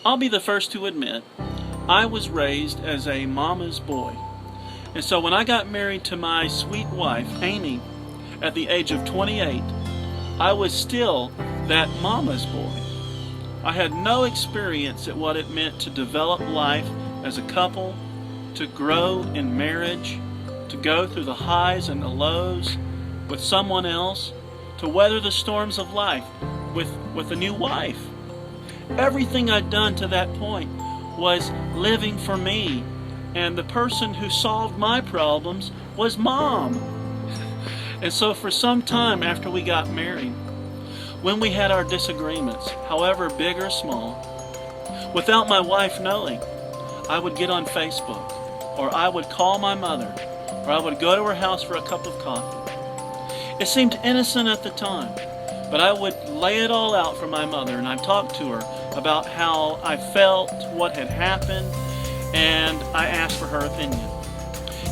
I'll be the first to admit, I was raised as a mama's boy. And so when I got married to my sweet wife, Amy, at the age of 28, I was still that mama's boy. I had no experience at what it meant to develop life as a couple, to grow in marriage, to go through the highs and the lows with someone else, to weather the storms of life with a new wife. Everything I'd done to that point was living for me, and the person who solved my problems was Mom. And so for some time after we got married, when we had our disagreements, however big or small, without my wife knowing, I would get on Facebook, or I would call my mother, or I would go to her house for a cup of coffee. It seemed innocent at the time, but I would lay it all out for my mother, and I'd talk to her about how I felt, what had happened, and I asked for her opinion.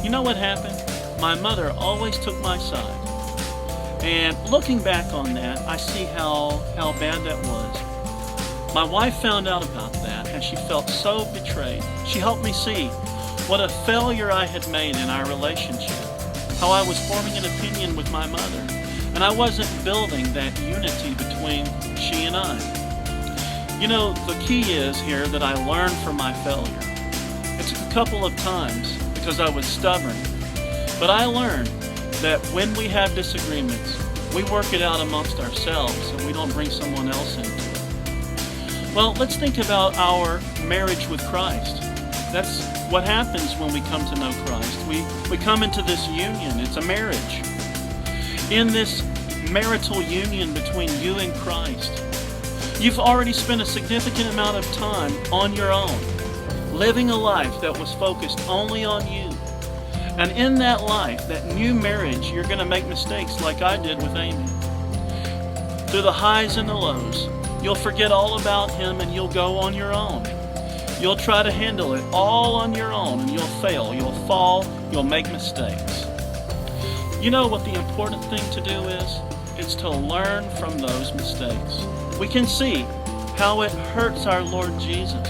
You know what happened? My mother always took my side. And looking back on that, I see how bad that was. My wife found out about that, and she felt so betrayed. She helped me see what a failure I had made in our relationship, how I was forming an opinion with my mother, and I wasn't building that unity between she and I. You know, the key is here that I learned from my failure. It took a couple of times because I was stubborn, but I learned that when we have disagreements, we work it out amongst ourselves and we don't bring someone else into it. Well, let's think about our marriage with Christ. That's what happens when we come to know Christ. We come into this union. It's a marriage. In this marital union between you and Christ, you've already spent a significant amount of time on your own, living a life that was focused only on you. And in that life, that new marriage, you're going to make mistakes like I did with Amy. Through the highs and the lows, you'll forget all about him and you'll go on your own. You'll try to handle it all on your own and you'll fail, you'll fall, you'll make mistakes. You know what the important thing to do is? It's to learn from those mistakes. We can see how it hurts our Lord Jesus,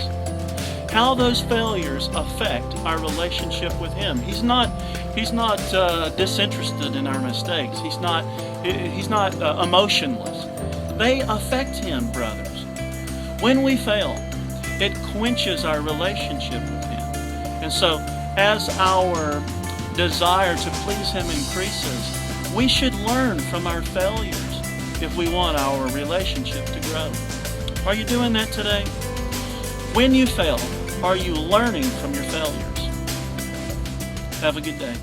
how those failures affect our relationship with Him. He's not disinterested in our mistakes. He's not emotionless. They affect Him, brothers. When we fail, it quenches our relationship with Him. And so, as our desire to please Him increases, we should learn from our failures if we want our relationship to grow. Are you doing that today? When you fail, are you learning from your failures? Have a good day.